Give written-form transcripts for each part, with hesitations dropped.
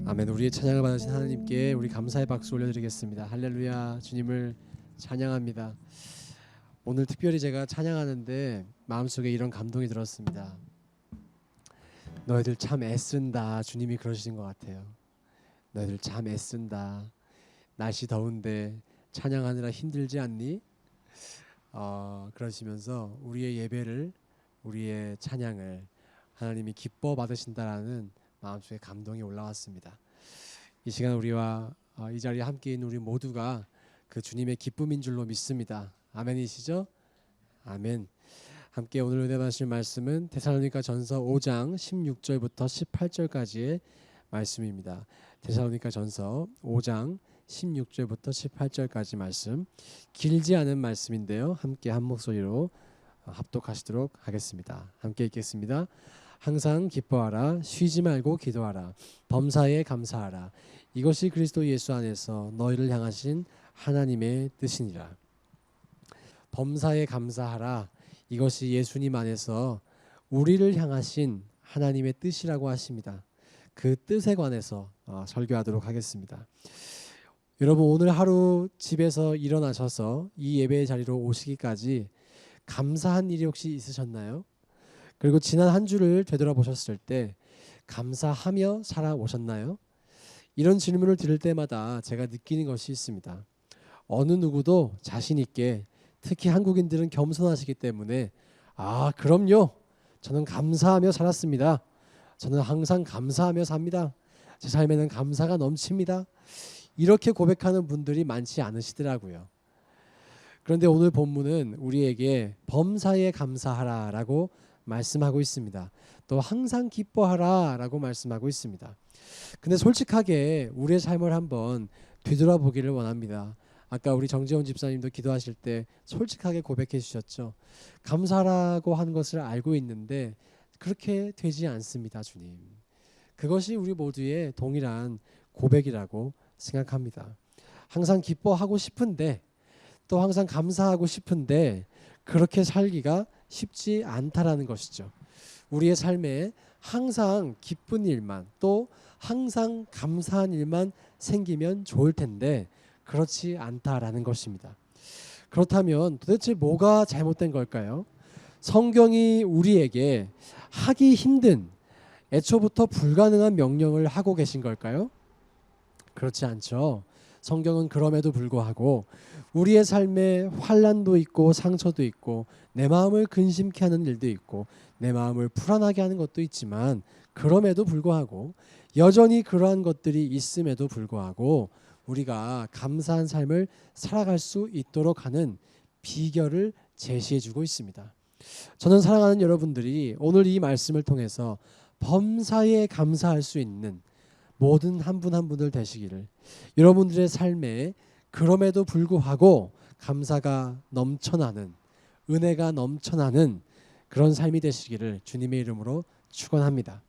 아멘. 우리의 찬양을 받으신 하나님께 우리 감사의 박수 올려드리겠습니다. 할렐루야. 주님을 찬양합니다. 오늘 특별히 제가 찬양하는데 마음속에 이런 감동이 들었습니다. 너희들 참 애쓴다. 주님이 그러시는 것 같아요. 너희들 참 애쓴다. 날씨 더운데 찬양하느라 힘들지 않니? 그러시면서 우리의 예배를, 우리의 찬양을 하나님이 기뻐 받으신다라는 마음속에 감동이 올라왔습니다. 이 시간 우리와 이 자리에 함께 있는 우리 모두가 그 주님의 기쁨인 줄로 믿습니다. 아멘이시죠? 아멘. 함께 오늘 은혜 받으실 말씀은 데살로니가 전서 5장 16절부터 18절까지의 말씀입니다. 데살로니가 전서 5장 16절부터 18절까지 말씀, 길지 않은 말씀인데요. 함께 한 목소리로 합독하시도록 하겠습니다. 함께 읽겠습니다. 항상 기뻐하라. 쉬지 말고 기도하라. 범사에 감사하라. 이것이 그리스도 예수 안에서 너희를 향하신 하나님의 뜻이니라. 범사에 감사하라. 이것이 예수님 안에서 우리를 향하신 하나님의 뜻이라고 하십니다. 그 뜻에 관해서 설교하도록 하겠습니다. 여러분, 오늘 하루 집에서 일어나셔서 이 예배의 자리로 오시기까지 감사한 일이 혹시 있으셨나요? 그리고 지난 한 주를 되돌아보셨을 때 감사하며 살아오셨나요? 이런 질문을 들을 때마다 제가 느끼는 것이 있습니다. 어느 누구도 자신 있게, 특히 한국인들은 겸손하시기 때문에 그럼요. 저는 감사하며 살았습니다. 저는 항상 감사하며 삽니다. 제 삶에는 감사가 넘칩니다. 이렇게 고백하는 분들이 많지 않으시더라고요. 그런데 오늘 본문은 우리에게 범사에 감사하라라고 말씀하고 있습니다. 또 항상 기뻐하라라고 말씀하고 있습니다. 근데 솔직하게 우리의 삶을 한번 되돌아보기를 원합니다. 아까 우리 정재훈 집사님도 기도하실 때 솔직하게 고백해 주셨죠. 감사라고 한 것을 알고 있는데 그렇게 되지 않습니다, 주님. 그것이 우리 모두의 동일한 고백이라고 생각합니다. 항상 기뻐하고 싶은데, 또 항상 감사하고 싶은데 그렇게 살기가 쉽지 않다라는 것이죠. 우리의 삶에 항상 기쁜 일만, 또 항상 감사한 일만 생기면 좋을 텐데 그렇지 않다라는 것입니다. 그렇다면 도대체 뭐가 잘못된 걸까요? 성경이 우리에게 하기 힘든, 애초부터 불가능한 명령을 하고 계신 걸까요? 그렇지 않죠. 성경은 그럼에도 불구하고 우리의 삶에 환난도 있고 상처도 있고 내 마음을 근심케 하는 일도 있고 내 마음을 불안하게 하는 것도 있지만, 그럼에도 불구하고 여전히 그러한 것들이 있음에도 불구하고 우리가 감사한 삶을 살아갈 수 있도록 하는 비결을 제시해 주고 있습니다. 저는 사랑하는 여러분들이 오늘 이 말씀을 통해서 범사에 감사할 수 있는 모든 한 분 한 분들 되시기를, 여러분들의 삶에 그럼에도 불구하고 감사가 넘쳐나는, 은혜가 넘쳐나는 그런 삶이 되시기를 주님의 이름으로 축원합니다.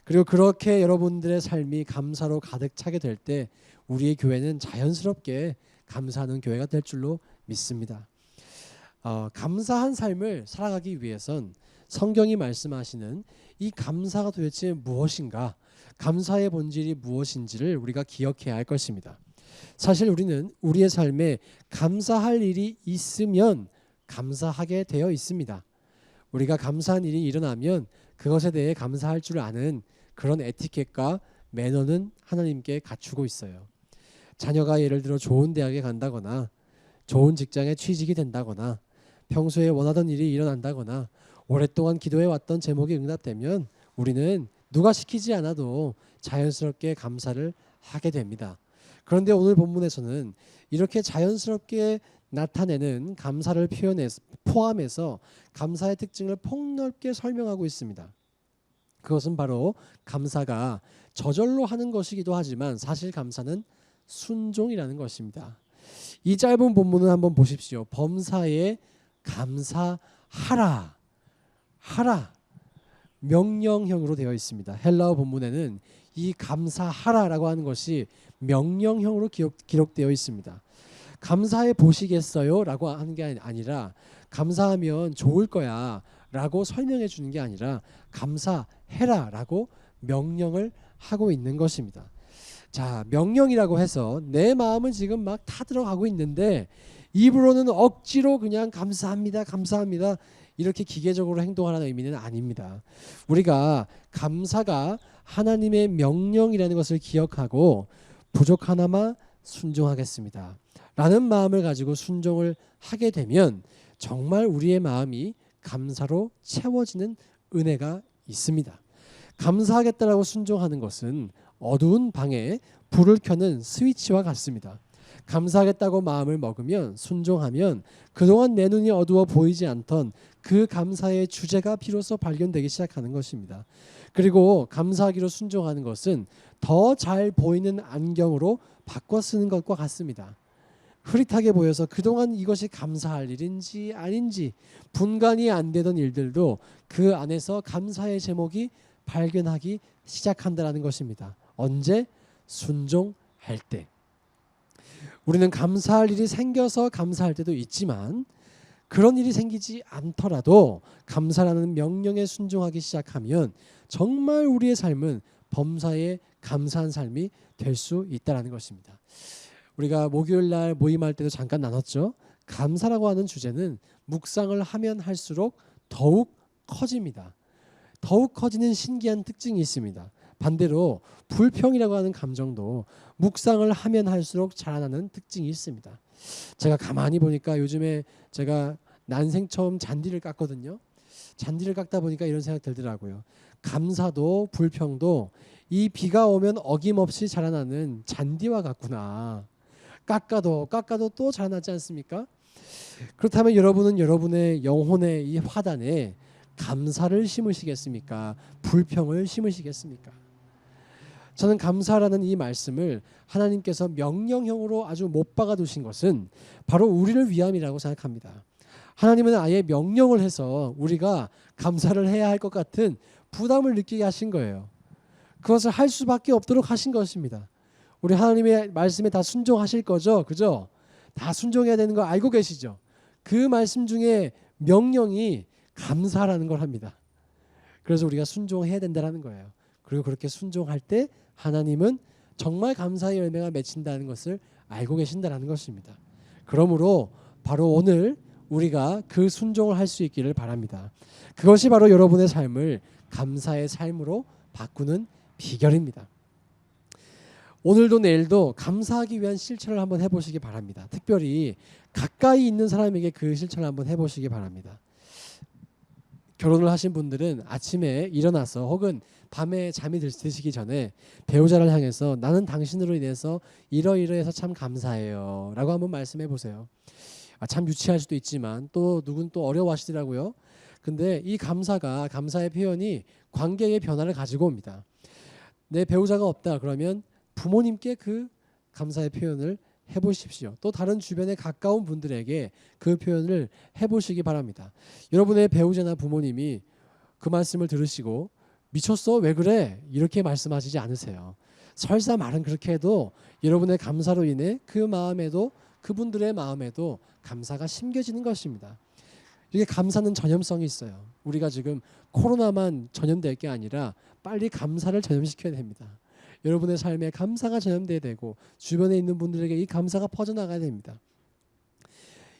그리고 그렇게 여러분들의 삶이 감사로 가득 차게 될 때 우리의 교회는 자연스럽게 감사하는 교회가 될 줄로 믿습니다. 감사한 삶을 살아가기 위해선 성경이 말씀하시는 이 감사가 도대체 무엇인가, 감사의 본질이 무엇인지를 우리가 기억해야 할 것입니다. 사실 우리는 우리의 삶에 감사할 일이 있으면 감사하게 되어 있습니다. 우리가 감사한 일이 일어나면 그것에 대해 감사할 줄 아는 그런 에티켓과 매너는 하나님께 갖추고 있어요. 자녀가 예를 들어 좋은 대학에 간다거나 좋은 직장에 취직이 된다거나 평소에 원하던 일이 일어난다거나 오랫동안 기도해왔던 제목이 응답되면 우리는 누가 시키지 않아도 자연스럽게 감사를 하게 됩니다. 그런데 오늘 본문에서는 이렇게 자연스럽게 나타내는 감사를 포함해서 감사의 특징을 폭넓게 설명하고 있습니다. 그것은 바로 감사가 저절로 하는 것이기도 하지만 사실 감사는 순종이라는 것입니다. 이 짧은 본문을 한번 보십시오. 범사에 감사하라. 하라. 명령형으로 되어 있습니다. 헬라어 본문에는 이 감사하라라고 하는 것이 명령형으로 기록되어 있습니다. 감사해 보시겠어요? 라고 하는 게 아니라 감사하면 좋을 거야 라고 설명해 주는 게 아니라 감사해라 라고 명령을 하고 있는 것입니다. 자, 명령이라고 해서 내 마음은 지금 막 타들어가고 있는데 입으로는 억지로 그냥 감사합니다, 감사합니다 이렇게 기계적으로 행동하라는 의미는 아닙니다. 우리가 감사가 하나님의 명령이라는 것을 기억하고 부족하나마 순종하겠습니다 라는 마음을 가지고 순종을 하게 되면 정말 우리의 마음이 감사로 채워지는 은혜가 있습니다. 감사하겠다라고 순종하는 것은 어두운 방에 불을 켜는 스위치와 같습니다. 감사하겠다고 마음을 먹으면 순종하면 그동안 내 눈이 어두워 보이지 않던 그 감사의 주제가 비로소 발견되기 시작하는 것입니다. 그리고 감사하기로 순종하는 것은 더 잘 보이는 안경으로 바꿔 쓰는 것과 같습니다. 흐릿하게 보여서 그동안 이것이 감사할 일인지 아닌지 분간이 안 되던 일들도 그 안에서 감사의 제목이 발견하기 시작한다는 것입니다. 언제? 순종할 때. 우리는 감사할 일이 생겨서 감사할 때도 있지만 그런 일이 생기지 않더라도 감사라는 명령에 순종하기 시작하면 정말 우리의 삶은 범사에 감사한 삶이 될 수 있다는 것입니다. 우리가 목요일 날 모임할 때도 잠깐 나눴죠. 감사라고 하는 주제는 묵상을 하면 할수록 더욱 커집니다. 더욱 커지는 신기한 특징이 있습니다. 반대로 불평이라고 하는 감정도 묵상을 하면 할수록 자라나는 특징이 있습니다. 제가 가만히 보니까 요즘에 제가 난생 처음 잔디를 깎거든요. 잔디를 깎다 보니까 이런 생각 들더라고요. 감사도 불평도 이 비가 오면 어김없이 자라나는 잔디와 같구나. 깎아도 또 자라나지 않습니까? 그렇다면 여러분은 여러분의 영혼의 이 화단에 감사를 심으시겠습니까? 불평을 심으시겠습니까? 저는 감사라는 이 말씀을 하나님께서 명령형으로 아주 못 박아 두신 것은 바로 우리를 위함이라고 생각합니다. 하나님은 아예 명령을 해서 우리가 감사를 해야 할 것 같은 부담을 느끼게 하신 거예요. 그것을 할 수밖에 없도록 하신 것입니다. 우리 하나님의 말씀에 다 순종하실 거죠? 그죠? 다 순종해야 되는 거 알고 계시죠? 그 말씀 중에 명령이 감사라는 걸 합니다. 그래서 우리가 순종해야 된다는 거예요. 그리고 그렇게 순종할 때 하나님은 정말 감사의 열매가 맺힌다는 것을 알고 계신다는 것입니다. 그러므로 바로 오늘 우리가 그 순종을 할 수 있기를 바랍니다. 그것이 바로 여러분의 삶을 감사의 삶으로 바꾸는 비결입니다. 오늘도 내일도 감사하기 위한 실천을 한번 해보시기 바랍니다. 특별히 가까이 있는 사람에게 그 실천을 한번 해보시기 바랍니다. 결혼을 하신 분들은 아침에 일어나서 혹은 밤에 잠이 드시기 전에 배우자를 향해서 나는 당신으로 인해서 이러이러해서 참 감사해요 라고 한번 말씀해 보세요. 참 유치할 수도 있지만 또 누군 또 어려워하시더라고요. 근데 이 감사의 표현이 관계의 변화를 가지고 옵니다. 내 배우자가 없다 그러면 부모님께 그 감사의 표현을 해보십시오. 또 다른 주변에 가까운 분들에게 그 표현을 해보시기 바랍니다. 여러분의 배우자나 부모님이 그 말씀을 들으시고 미쳤어? 왜 그래? 이렇게 말씀하시지 않으세요. 설사 말은 그렇게 해도 여러분의 감사로 인해 그 마음에도 그분들의 마음에도 감사가 심겨지는 것입니다. 이게 감사는 전염성이 있어요. 우리가 지금 코로나만 전염될 게 아니라 빨리 감사를 전염시켜야 됩니다. 여러분의 삶에 감사가 전염돼야 되고 주변에 있는 분들에게 이 감사가 퍼져나가야 됩니다.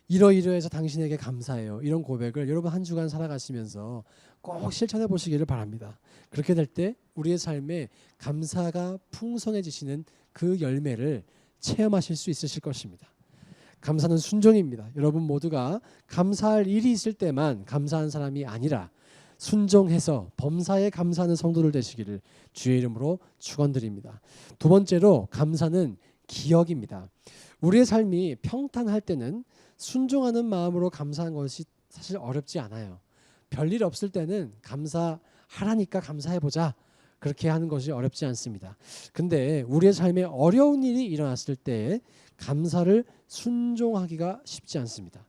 이러이러해서 당신에게 감사해요. 이런 고백을 여러분 한 주간 살아가시면서 꼭 실천해 보시기를 바랍니다. 그렇게 될 때 우리의 삶에 감사가 풍성해지시는 그 열매를 체험하실 수 있으실 것입니다. 감사는 순종입니다. 여러분 모두가 감사할 일이 있을 때만 감사한 사람이 아니라 순종해서 범사에 감사하는 성도들 되시기를 주의 이름으로 축원드립니다. 두 번째로 감사는 기억입니다. 우리의 삶이 평탄할 때는 순종하는 마음으로 감사한 것이 사실 어렵지 않아요. 별일 없을 때는 감사하라니까 감사해보자 그렇게 하는 것이 어렵지 않습니다. 근데 우리의 삶에 어려운 일이 일어났을 때 감사를 순종하기가 쉽지 않습니다.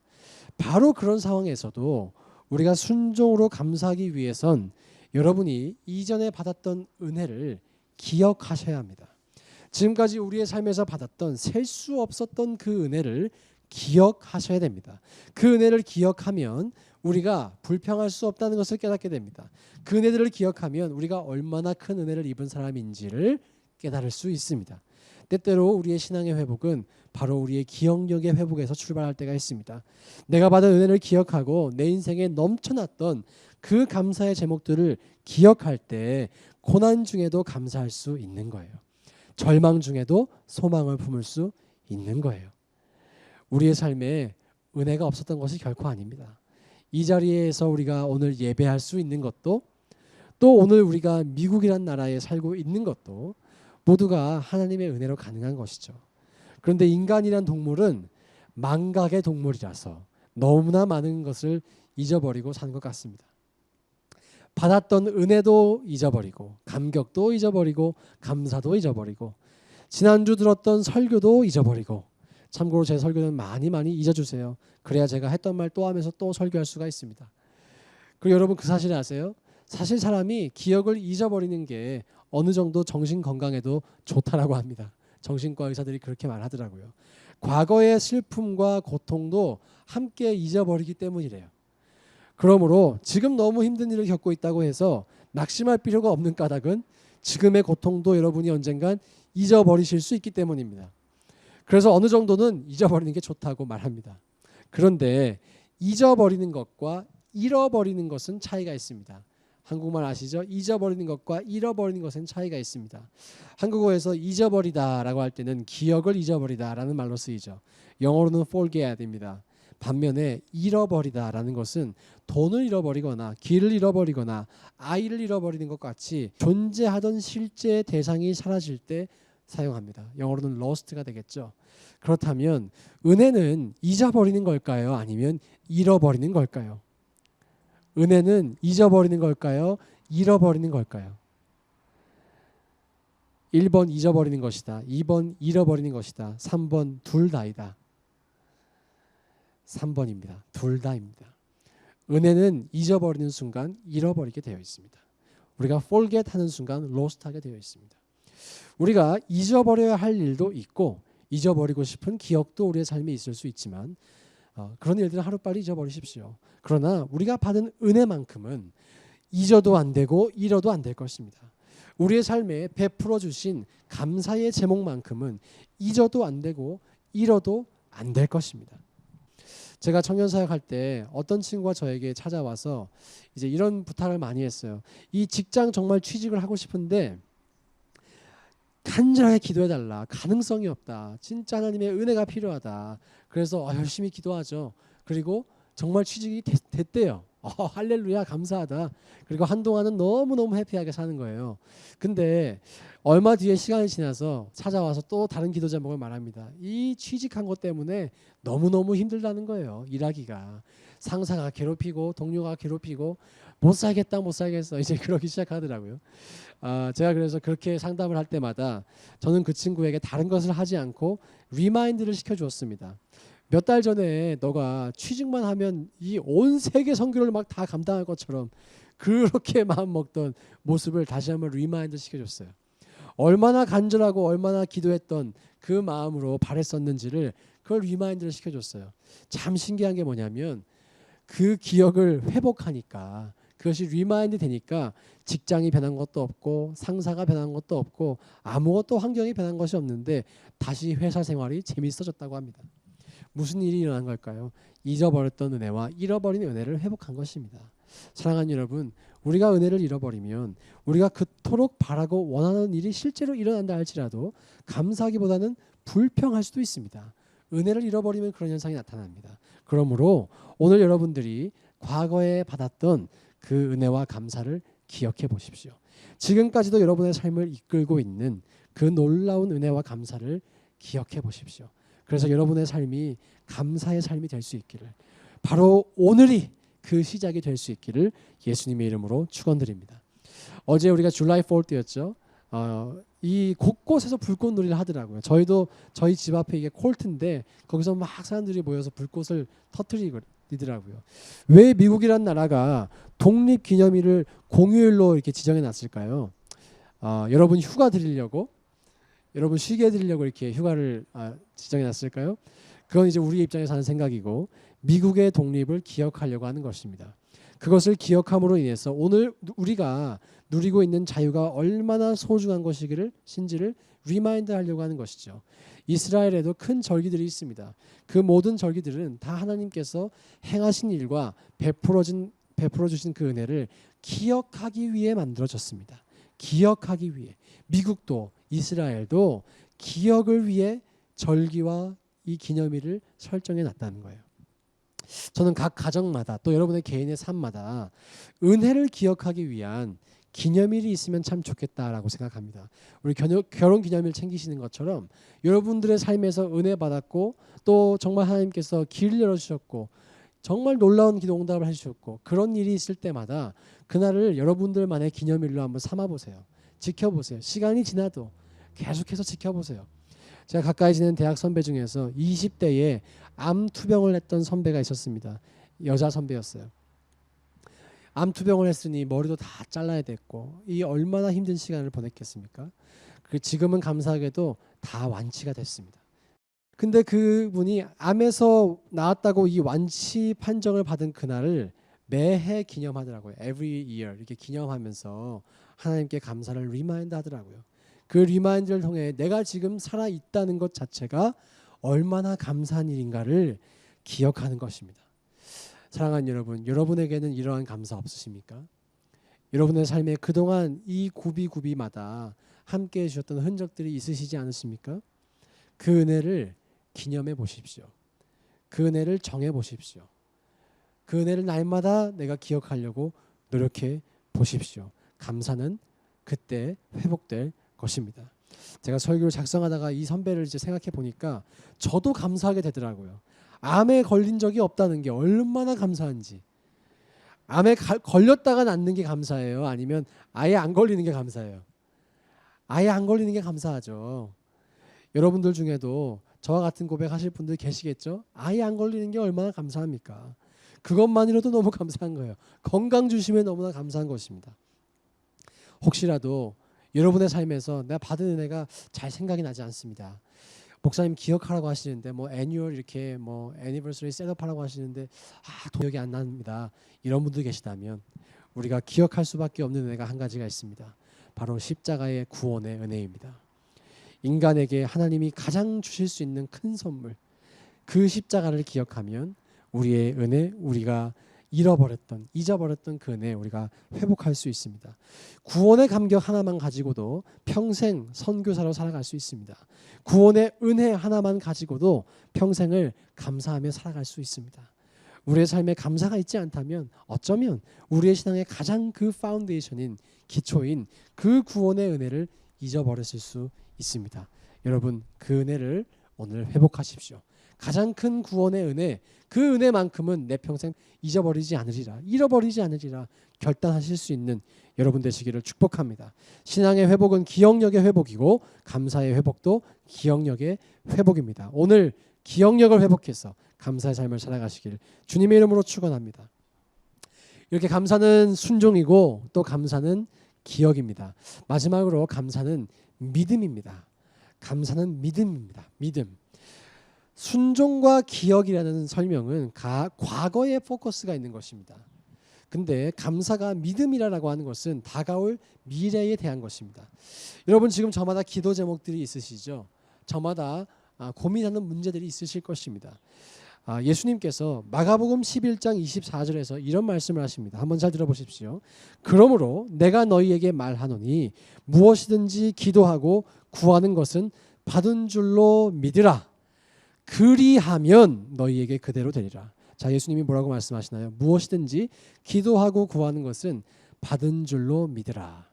바로 그런 상황에서도 우리가 순종으로 감사하기 위해선 여러분이 이전에 받았던 은혜를 기억하셔야 합니다. 지금까지 우리의 삶에서 받았던 셀 수 없었던 그 은혜를 기억하셔야 됩니다. 그 은혜를 기억하면 우리가 불평할 수 없다는 것을 깨닫게 됩니다. 그 은혜들을 기억하면 우리가 얼마나 큰 은혜를 입은 사람인지를 깨달을 수 있습니다. 때때로 우리의 신앙의 회복은 바로 우리의 기억력의 회복에서 출발할 때가 있습니다. 내가 받은 은혜를 기억하고 내 인생에 넘쳐났던 그 감사의 제목들을 기억할 때 고난 중에도 감사할 수 있는 거예요. 절망 중에도 소망을 품을 수 있는 거예요. 우리의 삶에 은혜가 없었던 것이 결코 아닙니다. 이 자리에서 우리가 오늘 예배할 수 있는 것도, 또 오늘 우리가 미국이란 나라에 살고 있는 것도 모두가 하나님의 은혜로 가능한 것이죠. 그런데 인간이란 동물은 망각의 동물이라서 너무나 많은 것을 잊어버리고 사는 것 같습니다. 받았던 은혜도 잊어버리고, 감격도 잊어버리고, 감사도 잊어버리고, 지난주 들었던 설교도 잊어버리고. 참고로 제 설교는 많이 잊어주세요. 그래야 제가 했던 말 또 하면서 또 설교할 수가 있습니다. 그리고 여러분 그 사실 아세요? 사실 사람이 기억을 잊어버리는 게 어느 정도 정신 건강에도 좋다라고 합니다. 정신과 의사들이 그렇게 말하더라고요. 과거의 슬픔과 고통도 함께 잊어버리기 때문이래요. 그러므로 지금 너무 힘든 일을 겪고 있다고 해서 낙심할 필요가 없는 까닭은 지금의 고통도 여러분이 언젠간 잊어버리실 수 있기 때문입니다. 그래서 어느 정도는 잊어버리는 게 좋다고 말합니다. 그런데 잊어버리는 것과 잃어버리는 것은 차이가 있습니다. 한국말 아시죠? 잊어버리는 것과 잃어버리는 것은 차이가 있습니다. 한국어에서 잊어버리다라고 할 때는 기억을 잊어버리다라는 말로 쓰이죠. 영어로는 forget입니다. 반면에 잃어버리다라는 것은 돈을 잃어버리거나 길을 잃어버리거나 아이를 잃어버리는 것 같이 존재하던 실제 대상이 사라질 때 사용합니다. 영어로는 lost가 되겠죠. 그렇다면 은혜는 잊어버리는 걸까요? 아니면 잃어버리는 걸까요? 은혜는 잊어버리는 걸까요? 잃어버리는 걸까요? 1번 잊어버리는 것이다. 2번 잃어버리는 것이다. 3번 둘 다이다. 3번입니다. 둘 다입니다. 은혜는 잊어버리는 순간 잃어버리게 되어 있습니다. 우리가 forget 하는 순간 lost 하게 되어 있습니다. 우리가 잊어버려야 할 일도 있고 잊어버리고 싶은 기억도 우리의 삶에 있을 수 있지만 그런 일들은 하루빨리 잊어버리십시오. 그러나 우리가 받은 은혜만큼은 잊어도 안 되고 잃어도 안 될 것입니다. 우리의 삶에 베풀어 주신 감사의 제목만큼은 잊어도 안 되고 잃어도 안 될 것입니다. 제가 청년사역할 때 어떤 친구가 저에게 찾아와서 이제 이런 부탁을 많이 했어요. 이 직장 정말 취직을 하고 싶은데 간절하게 기도해달라. 가능성이 없다. 진짜 하나님의 은혜가 필요하다. 그래서 열심히 기도하죠. 그리고 정말 취직이 됐대요. 할렐루야 감사하다. 그리고 한동안은 너무너무 해피하게 사는 거예요. 근데 얼마 뒤에 시간이 지나서 찾아와서 또 다른 기도 제목을 말합니다. 이 취직한 것 때문에 너무너무 힘들다는 거예요. 일하기가. 상사가 괴롭히고 동료가 괴롭히고 못 살겠다 못 살겠어 이제 그러기 시작하더라고요. 제가 그래서 그렇게 상담을 할 때마다 저는 그 친구에게 다른 것을 하지 않고 리마인드를 시켜주었습니다. 몇 달 전에 너가 취직만 하면 이 온 세계 선교를 막 다 감당할 것처럼 그렇게 마음 먹던 모습을 다시 한번 리마인드 시켜줬어요. 얼마나 간절하고 얼마나 기도했던 그 마음으로 바랬었는지를 그걸 리마인드를 시켜줬어요. 참 신기한 게 뭐냐면 그 기억을 회복하니까 그것이 리마인드 되니까 직장이 변한 것도 없고 상사가 변한 것도 없고 아무것도 환경이 변한 것이 없는데 다시 회사 생활이 재밌어졌다고 합니다. 무슨 일이 일어난 걸까요? 잊어버렸던 은혜와 잃어버린 은혜를 회복한 것입니다. 사랑하는 여러분, 우리가 은혜를 잃어버리면 우리가 그토록 바라고 원하는 일이 실제로 일어난다 할지라도 감사하기보다는 불평할 수도 있습니다. 은혜를 잃어버리면 그런 현상이 나타납니다. 그러므로 오늘 여러분들이 과거에 받았던 그 은혜와 감사를 기억해 보십시오. 지금까지도 여러분의 삶을 이끌고 있는 그 놀라운 은혜와 감사를 기억해 보십시오. 그래서 여러분의 삶이 감사의 삶이 될 수 있기를, 바로 오늘이 그 시작이 될 수 있기를 예수님의 이름으로 축원드립니다. 어제 우리가 줄라이 4th였죠. 이 곳곳에서 불꽃놀이를 하더라고요. 저희도 저희 집 앞에 이게 콜트인데 거기서 막 사람들이 모여서 불꽃을 터뜨리더라고요. 왜 미국이란 나라가 독립기념일을 공휴일로 이렇게 지정해 놨을까요? 여러분 휴가 드리려고, 여러분 쉬게 해드리려고 이렇게 휴가를 지정해 놨을까요? 그건 이제 우리 입장에서 하는 생각이고 미국의 독립을 기억하려고 하는 것입니다. 그것을 기억함으로 인해서 오늘 우리가 누리고 있는 자유가 얼마나 소중한 것이기를 신지를 리마인드 하려고 하는 것이죠. 이스라엘에도 큰 절기들이 있습니다. 그 모든 절기들은 다 하나님께서 행하신 일과 베풀어 주신 그 은혜를 기억하기 위해 만들어졌습니다. 기억하기 위해. 미국도 이스라엘도 기억을 위해 절기와 이 기념일을 설정해 놨다는 거예요. 저는 각 가정마다 또 여러분의 개인의 삶마다 은혜를 기억하기 위한 기념일이 있으면 참 좋겠다라고 생각합니다. 우리 결혼 기념일 챙기시는 것처럼 여러분들의 삶에서 은혜 받았고 또 정말 하나님께서 길을 열어주셨고 정말 놀라운 기도 응답을 해주셨고 그런 일이 있을 때마다 그날을 여러분들만의 기념일로 한번 삼아보세요. 지켜보세요. 시간이 지나도 계속해서 지켜보세요. 제가 가까이 지낸 대학 선배 중에서 20대에 암 투병을 했던 선배가 있었습니다. 여자 선배였어요. 암 투병을 했으니 머리도 다 잘라야 됐고 이 얼마나 힘든 시간을 보냈겠습니까? 지금은 감사하게도 다 완치가 됐습니다. 근데 그분이 암에서 나았다고 이 완치 판정을 받은 그날을 매해 기념하더라고요. Every year 이렇게 기념하면서 하나님께 감사를 리마인드 하더라고요. 그 리마인드를 통해 내가 지금 살아 있다는 것 자체가 얼마나 감사한 일인가를 기억하는 것입니다. 사랑하는 여러분, 여러분에게는 이러한 감사 없으십니까? 여러분의 삶에 그동안 이 구비마다 함께해 주셨던 흔적들이 있으시지 않으십니까? 그 은혜를 기념해 보십시오. 그 은혜를 정해 보십시오. 그 은혜를 날마다 내가 기억하려고 노력해 보십시오. 감사는 그때 회복될 것입니다. 제가 설교를 작성하다가 이 선배를 이제 생각해 보니까 저도 감사하게 되더라고요. 암에 걸린 적이 없다는 게 얼마나 감사한지. 암에 걸렸다가 낫는 게 감사해요? 아니면 아예 안 걸리는 게 감사해요? 아예 안 걸리는 게 감사하죠. 여러분들 중에도 저와 같은 고백하실 분들 계시겠죠? 아예 안 걸리는 게 얼마나 감사합니까? 그것만으로도 너무 감사한 거예요. 건강 주시면 너무나 감사한 것입니다. 혹시라도 여러분의 삶에서 내가 받은 은혜가 잘 생각이 나지 않습니다. 목사님 기억하라고 하시는데 뭐 애뉴얼 이렇게 뭐 애니버서리 셋업하라고 하시는데 기억이 안 납니다. 이런 분들 계시다면 우리가 기억할 수밖에 없는 은혜가 한 가지가 있습니다. 바로 십자가의 구원의 은혜입니다. 인간에게 하나님이 가장 주실 수 있는 큰 선물, 그 십자가를 기억하면 우리의 은혜, 우리가 잊어버렸던 그 은혜 우리가 회복할 수 있습니다. 구원의 감격 하나만 가지고도 평생 선교사로 살아갈 수 있습니다. 구원의 은혜 하나만 가지고도 평생을 감사하며 살아갈 수 있습니다. 우리의 삶에 감사가 있지 않다면 어쩌면 우리의 신앙의 가장 그 파운데이션인 기초인 그 구원의 은혜를 잊어버렸을 수 있습니다. 여러분 그 은혜를 오늘 회복하십시오. 가장 큰 구원의 은혜, 그 은혜만큼은 내 평생 잃어버리지 않으리라 결단하실 수 있는 여러분 되시기를 축복합니다. 신앙의 회복은 기억력의 회복이고 감사의 회복도 기억력의 회복입니다. 오늘 기억력을 회복해서 감사의 삶을 살아가시길 주님의 이름으로 축원합니다. 이렇게 감사는 순종이고 또 감사는 기억입니다. 마지막으로 감사는 믿음입니다. 감사는 믿음입니다. 믿음. 순종과 기억이라는 설명은 과거에 포커스가 있는 것입니다. 근데 감사가 믿음이라고 하는 것은 다가올 미래에 대한 것입니다. 여러분 지금 저마다 기도 제목들이 있으시죠? 저마다 고민하는 문제들이 있으실 것입니다. 예수님께서 마가복음 11장 24절에서 이런 말씀을 하십니다. 한번 잘 들어보십시오. 그러므로 내가 너희에게 말하노니 무엇이든지 기도하고 구하는 것은 받은 줄로 믿으라. 그리하면 너희에게 그대로 되리라. 자, 예수님이 뭐라고 말씀하시나요? 무엇이든지 기도하고 구하는 것은 받은 줄로 믿으라.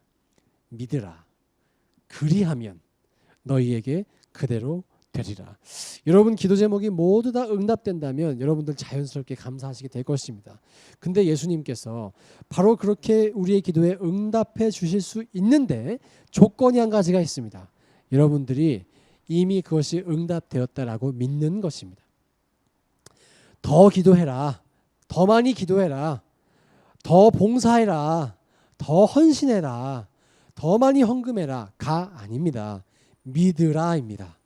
그리하면 너희에게 그대로 되리라. 여러분 기도 제목이 모두 다 응답된다면 여러분들 자연스럽게 감사하시게 될 것입니다. 근데 예수님께서 바로 그렇게 우리의 기도에 응답해 주실 수 있는데 조건이 한 가지가 있습니다. 여러분들이 이미 그것이 응답되었다라고 믿는 것입니다. 더 기도해라. 더 많이 기도해라. 더 봉사해라. 더 헌신해라. 더 많이 헌금해라.가 아닙니다. 믿으라입니다.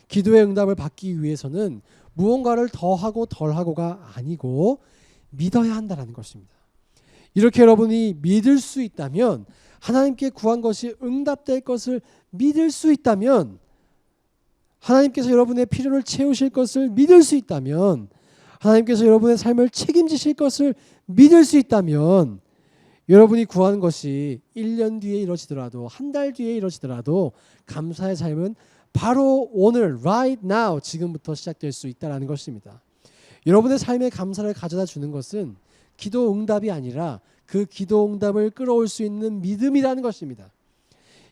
기도의 응답을 받기 위해서는 무언가를 더 하고 덜 하고가 아니고 믿어야 한다는 것입니다. 이렇게 여러분이 믿을 수 있다면, 하나님께 구한 것이 응답될 것을 믿을 수 있다면, 하나님께서 여러분의 필요를 채우실 것을 믿을 수 있다면, 하나님께서 여러분의 삶을 책임지실 것을 믿을 수 있다면, 여러분이 구하는 것이 1년 뒤에 이루어지더라도, 한 달 뒤에 이루어지더라도 감사의 삶은 바로 오늘, right now, 지금부터 시작될 수 있다는 것입니다. 여러분의 삶에 감사를 가져다 주는 것은 기도 응답이 아니라 그 기도 응답을 끌어올 수 있는 믿음이라는 것입니다.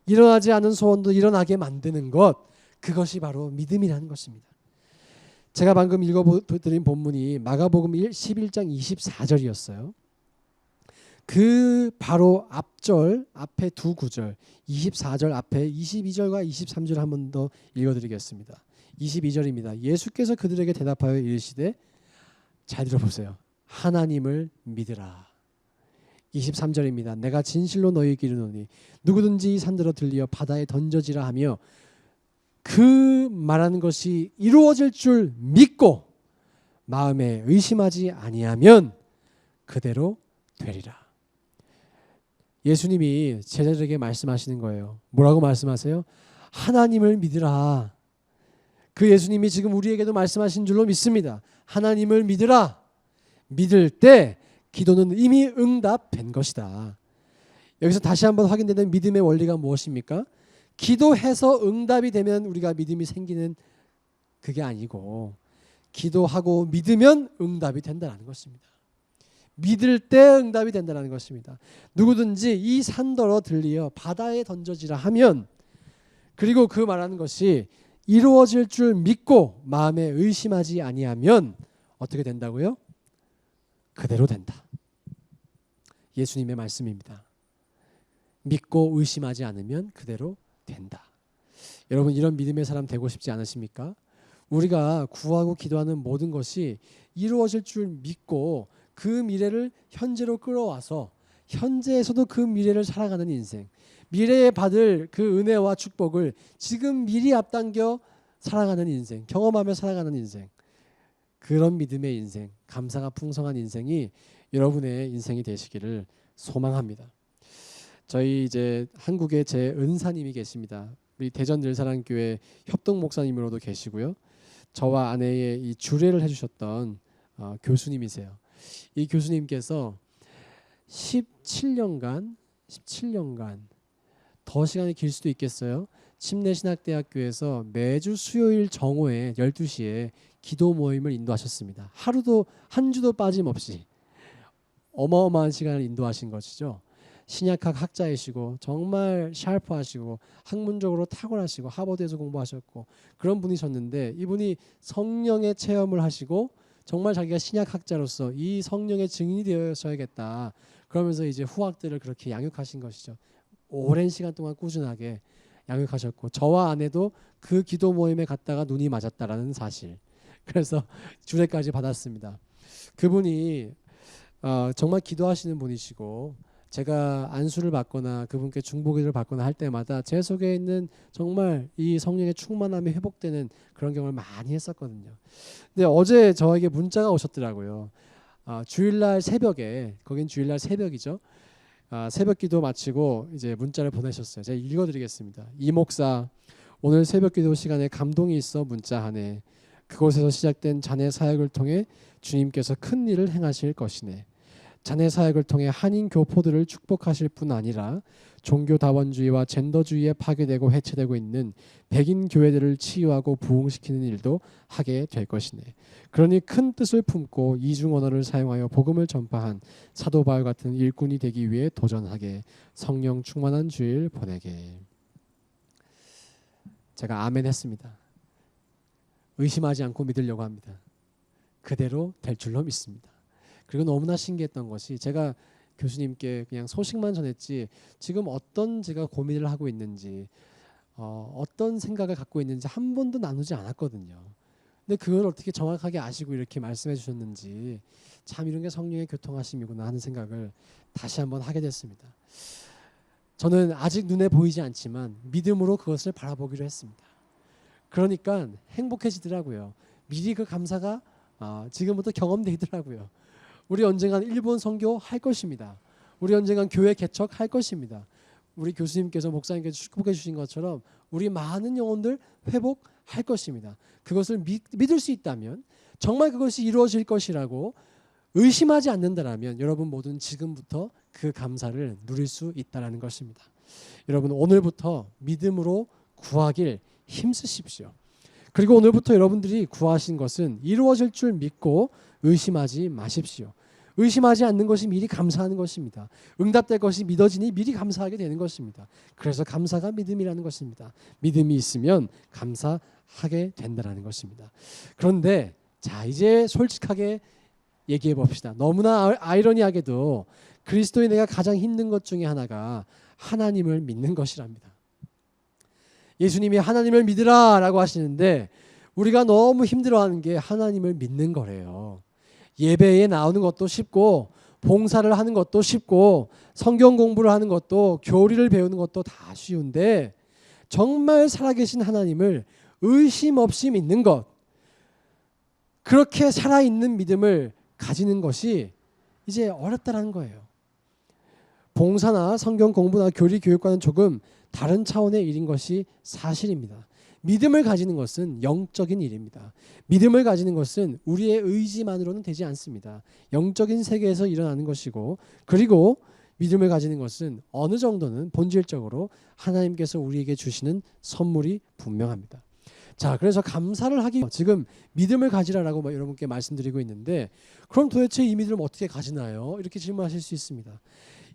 일어나지 않은 소원도 일어나게 만드는 것, 그것이 바로 믿음이라는 것입니다. 제가 방금 읽어드린 본문이 마가복음 11장 24절이었어요. 그 바로 앞절, 앞에 두 구절, 24절 앞에 22절과 23절 한 번 더 읽어드리겠습니다. 22절입니다. 예수께서 그들에게 대답하여 이르시되, 잘 들어보세요. 하나님을 믿으라. 23절입니다. 내가 진실로 너희에게 이르노니 누구든지 이 산들어 들리어 바다에 던져지라 하며 그 말하는 것이 이루어질 줄 믿고 마음에 의심하지 아니하면 그대로 되리라. 예수님이 제자들에게 말씀하시는 거예요. 뭐라고 말씀하세요? 하나님을 믿으라. 그 예수님이 지금 우리에게도 말씀하신 줄로 믿습니다. 하나님을 믿으라. 믿을 때 기도는 이미 응답된 것이다. 여기서 다시 한번 확인되는 믿음의 원리가 무엇입니까? 기도해서 응답이 되면 우리가 믿음이 생기는 그게 아니고, 기도하고 믿으면 응답이 된다는 것입니다. 믿을 때 응답이 된다는 것입니다. 누구든지 이 산더러 들리어 바다에 던져지라 하면, 그리고 그 말하는 것이 이루어질 줄 믿고 마음에 의심하지 아니하면 어떻게 된다고요? 그대로 된다. 예수님의 말씀입니다. 믿고 의심하지 않으면 그대로 된다. 여러분, 이런 믿음의 사람 되고 싶지 않으십니까? 우리가 구하고 기도하는 모든 것이 이루어질 줄 믿고 그 미래를 현재로 끌어와서 현재에서도 그 미래를 살아가는 인생, 미래에 받을 그 은혜와 축복을 지금 미리 앞당겨 살아가는 인생, 경험하며 살아가는 인생, 그런 믿음의 인생, 감사가 풍성한 인생이 여러분의 인생이 되시기를 소망합니다. 저희 이제 한국에 제 은사님이 계십니다. 우리 대전 늘사랑교회 협동 목사님으로도 계시고요. 저와 아내의 이 주례를 해주셨던 교수님이세요. 이 교수님께서 17년간 더 시간이 길 수도 있겠어요. 침례신학대학교에서 매주 수요일 정오에 12시에 기도 모임을 인도하셨습니다. 하루도 한 주도 빠짐없이 어마어마한 시간을 인도하신 것이죠. 신약학 학자이시고 정말 샤프하시고 학문적으로 탁월하시고 하버드에서 공부하셨고 그런 분이셨는데, 이분이 성령의 체험을 하시고 정말 자기가 신약학자로서 이 성령의 증인이 되어야겠다, 그러면서 이제 후학들을 그렇게 양육하신 것이죠. 오랜 시간 동안 꾸준하게 양육하셨고, 저와 아내도 그 기도 모임에 갔다가 눈이 맞았다라는 사실, 그래서 주례까지 받았습니다. 그분이 정말 기도하시는 분이시고, 제가 안수를 받거나 그분께 중보기도를 받거나 할 때마다 제 속에 있는 정말 이 성령의 충만함이 회복되는 그런 경험을 많이 했었거든요. 근데 어제 저에게 문자가 오셨더라고요. 주일날 새벽에, 거긴 주일날 새벽이죠. 새벽 기도 마치고 이제 문자를 보내셨어요. 제가 읽어드리겠습니다. 이 목사, 오늘 새벽 기도 시간에 감동이 있어 문자하네. 그곳에서 시작된 자네 사역을 통해 주님께서 큰 일을 행하실 것이네. 자네 사역을 통해 한인 교포들을 축복하실 뿐 아니라 종교다원주의와 젠더주의에 파괴되고 해체되고 있는 백인 교회들을 치유하고 부흥시키는 일도 하게 될 것이네. 그러니 큰 뜻을 품고 이중 언어를 사용하여 복음을 전파한 사도 바울 같은 일꾼이 되기 위해 도전하게. 성령 충만한 주일 보내게. 제가 아멘 했습니다. 의심하지 않고 믿으려고 합니다. 그대로 될 줄로 믿습니다. 그리고 너무나 신기했던 것이, 제가 교수님께 그냥 소식만 전했지 지금 어떤 제가 고민을 하고 있는지 어떤 생각을 갖고 있는지 한 번도 나누지 않았거든요. 근데 그걸 어떻게 정확하게 아시고 이렇게 말씀해 주셨는지, 참 이런 게 성령의 교통하심이구나 하는 생각을 다시 한번 하게 됐습니다. 저는 아직 눈에 보이지 않지만 믿음으로 그것을 바라보기로 했습니다. 그러니까 행복해지더라고요. 미리 그 감사가 지금부터 경험되더라고요. 우리 언젠간 일본 선교 할 것입니다. 우리 언젠간 교회 개척할 것입니다. 우리 교수님께서 목사님께서 축복해 주신 것처럼 우리 많은 영혼들 회복할 것입니다. 그것을 믿을 수 있다면, 정말 그것이 이루어질 것이라고 의심하지 않는다라면 여러분 모두는 지금부터 그 감사를 누릴 수 있다는 것입니다. 여러분 오늘부터 믿음으로 구하길 힘쓰십시오. 그리고 오늘부터 여러분들이 구하신 것은 이루어질 줄 믿고 의심하지 마십시오. 의심하지 않는 것이 미리 감사하는 것입니다. 응답될 것이 믿어지니 미리 감사하게 되는 것입니다. 그래서 감사가 믿음이라는 것입니다. 믿음이 있으면 감사하게 된다는 것입니다. 그런데 자, 이제 솔직하게 얘기해 봅시다. 너무나 아이러니하게도 그리스도인에게 가장 힘든 것 중에 하나가 하나님을 믿는 것이랍니다. 예수님이 하나님을 믿으라 라고 하시는데 우리가 너무 힘들어하는 게 하나님을 믿는 거래요. 예배에 나오는 것도 쉽고 봉사를 하는 것도 쉽고 성경 공부를 하는 것도 교리를 배우는 것도 다 쉬운데 정말 살아계신 하나님을 의심 없이 믿는 것, 그렇게 살아있는 믿음을 가지는 것이 이제 어렵다는 거예요. 봉사나 성경 공부나 교리 교육과는 조금 다른 차원의 일인 것이 사실입니다. 믿음을 가지는 것은 영적인 일입니다. 믿음을 가지는 것은 우리의 의지만으로는 되지 않습니다. 영적인 세계에서 일어나는 것이고, 그리고 믿음을 가지는 것은 어느 정도는 본질적으로 하나님께서 우리에게 주시는 선물이 분명합니다. 자, 그래서 감사를 하기 지금 믿음을 가지라라고 여러분께 말씀드리고 있는데, 그럼 도대체 이 믿음을 어떻게 가지나요? 이렇게 질문하실 수 있습니다.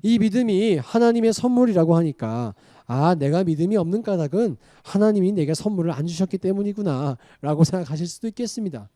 이 믿음이 하나님의 선물이라고 하니까 내가 믿음이 없는 까닭은 하나님이 내게 선물을 안 주셨기 때문이구나 라고 생각하실 수도 있겠습니다.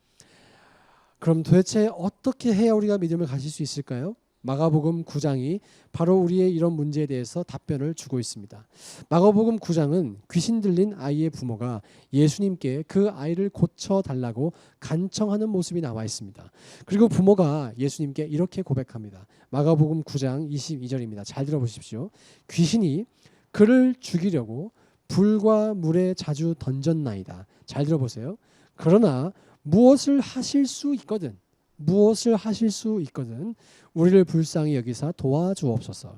그럼 도대체 어떻게 해야 우리가 믿음을 가질 수 있을까요? 마가복음 9장이 바로 우리의 이런 문제에 대해서 답변을 주고 있습니다. 마가복음 9장은 귀신 들린 아이의 부모가 예수님께 그 아이를 고쳐달라고 간청하는 모습이 나와 있습니다. 그리고 부모가 예수님께 이렇게 고백합니다. 마가복음 9장 22절입니다. 잘 들어보십시오. 귀신이 그를 죽이려고 불과 물에 자주 던졌나이다. 잘 들어보세요. 그러나 무엇을 하실 수 있거든 우리를 불쌍히 여기사 도와주옵소서.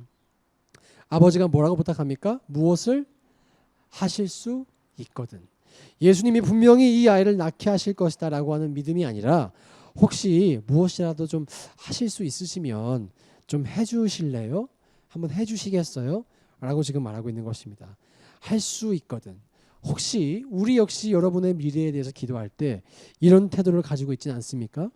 아버지가 뭐라고 부탁합니까? 무엇을 하실 수 있거든. 예수님이 분명히 이 아이를 낳게 하실 것이다 라고 하는 믿음이 아니라 혹시 무엇이라도 좀 하실 수 있으시면 좀 해주실래요? 한번 해주시겠어요? 라고 지금 말하고 있는 것입니다. 할 수 있거든. 혹시 우리 역시 여러분의 미래에 대해서 기도할 때 이런 태도를 가지고 있지는 않습니까?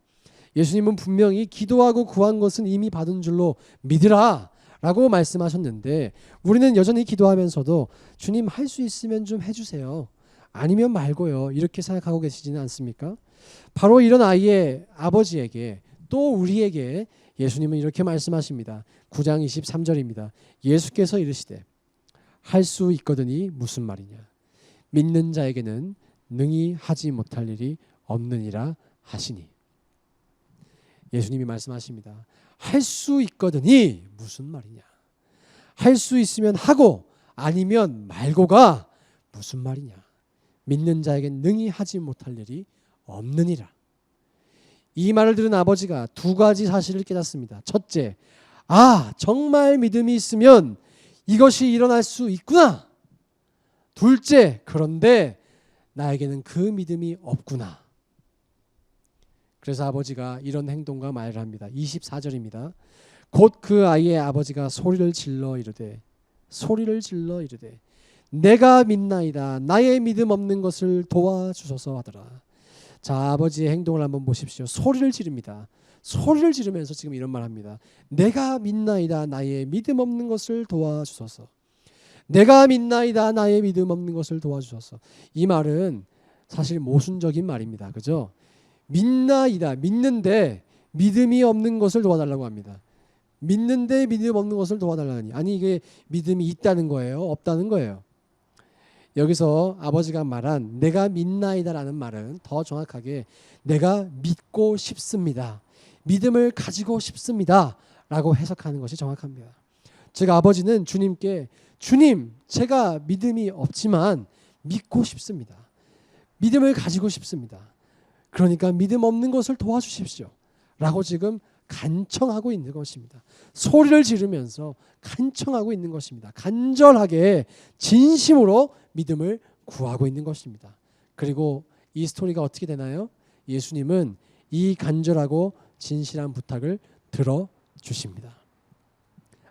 예수님은 분명히 기도하고 구한 것은 이미 받은 줄로 믿으라 라고 말씀하셨는데 우리는 여전히 기도하면서도 주님 할 수 있으면 좀 해주세요. 아니면 말고요. 이렇게 생각하고 계시지는 않습니까? 바로 이런 아이의 아버지에게 또 우리에게 예수님은 이렇게 말씀하십니다. 9장 23절입니다. 예수께서 이르시되 할 수 있거든이 무슨 말이냐. 믿는 자에게는 능히 하지 못할 일이 없느니라 하시니. 예수님이 말씀하십니다. 할 수 있거든이 무슨 말이냐. 할 수 있으면 하고 아니면 말고가 무슨 말이냐. 믿는 자에겐 능히 하지 못할 일이 없느니라. 이 말을 들은 아버지가 두 가지 사실을 깨닫습니다. 첫째, 정말 믿음이 있으면 이것이 일어날 수 있구나. 둘째, 그런데 나에게는 그 믿음이 없구나. 그래서 아버지가 이런 행동과 말을 합니다. 24절입니다. 곧 그 아이의 아버지가 소리를 질러 이르되 내가 믿나이다. 나의 믿음 없는 것을 도와주소서 하더라. 자, 아버지의 행동을 한번 보십시오. 소리를 지릅니다. 소리를 지르면서 지금 이런 말 합니다. 내가 믿나이다. 나의 믿음 없는 것을 도와주소서. 내가 믿나이다. 나의 믿음 없는 것을 도와주소서. 이 말은 사실 모순적인 말입니다. 그죠? 믿나이다. 믿는데 믿음이 없는 것을 도와달라고 합니다. 믿는데 믿음 없는 것을 도와달라니. 아니 이게 믿음이 있다는 거예요? 없다는 거예요? 여기서 아버지가 말한 내가 믿나이다라는 말은 더 정확하게 내가 믿고 싶습니다. 믿음을 가지고 싶습니다. 라고 해석하는 것이 정확합니다. 즉 아버지는 주님께 주님 제가 믿음이 없지만 믿고 싶습니다. 믿음을 가지고 싶습니다. 그러니까 믿음 없는 것을 도와주십시오. 라고 지금 간청하고 있는 것입니다. 소리를 지르면서 간청하고 있는 것입니다. 간절하게 진심으로 믿음을 구하고 있는 것입니다. 그리고 이 스토리가 어떻게 되나요? 예수님은 이 간절하고 진실한 부탁을 들어주십니다.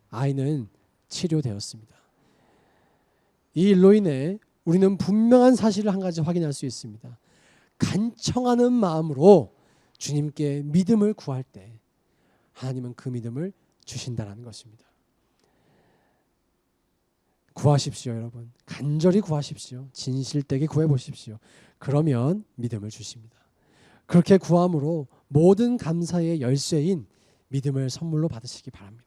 아이는 치료되었습니다. 이 일로 인해 우리는 분명한 사실을 한 가지 확인할 수 있습니다. 간청하는 마음으로 주님께 믿음을 구할 때 하나님은 그 믿음을 주신다는 것입니다. 구하십시오, 여러분. 간절히 구하십시오. 진실되게 구해보십시오. 그러면 믿음을 주십니다. 그렇게 구함으로 모든 감사의 열쇠인 믿음을 선물로 받으시기 바랍니다.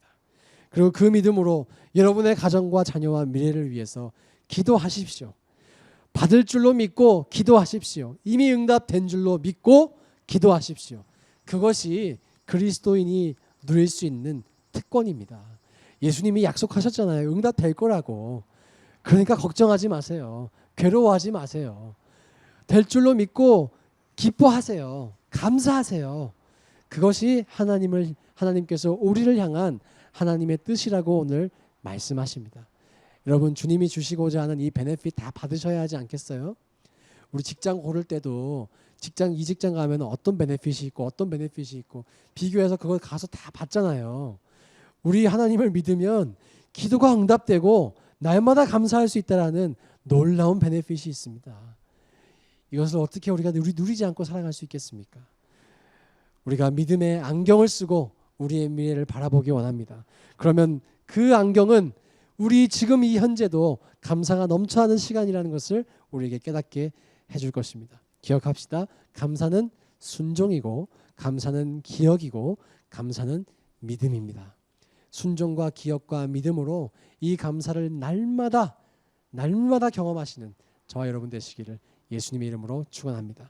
그리고 그 믿음으로 여러분의 가정과 자녀와 미래를 위해서 기도하십시오. 받을 줄로 믿고 기도하십시오. 이미 응답된 줄로 믿고 기도하십시오. 그것이 그리스도인이 누릴 수 있는 특권입니다. 예수님이 약속하셨잖아요. 응답될 거라고. 그러니까 걱정하지 마세요. 괴로워하지 마세요. 될 줄로 믿고 기뻐하세요. 감사하세요. 그것이 하나님께서 우리를 향한 하나님의 뜻이라고 오늘 말씀하십니다. 여러분, 주님이 주시고자 하는 이 베네핏 다 받으셔야 하지 않겠어요? 우리 직장 고를 때도 이 직장 가면 어떤 베네핏이 있고 어떤 베네핏이 있고 비교해서 그걸 가서 다 받잖아요. 우리 하나님을 믿으면 기도가 응답되고 날마다 감사할 수 있다라는 놀라운 베네핏이 있습니다. 이것을 어떻게 우리가 누리지 않고 살아갈 수 있겠습니까? 우리가 믿음의 안경을 쓰고 우리의 미래를 바라보기 원합니다. 그러면 그 안경은 우리 지금 이 현재도 감사가 넘쳐나는 시간이라는 것을 우리에게 깨닫게 해줄 것입니다. 기억합시다. 감사는 순종이고 감사는 기억이고 감사는 믿음입니다. 순종과 기억과 믿음으로 이 감사를 날마다 경험하시는 저와 여러분 되시기를 예수님의 이름으로 축원합니다.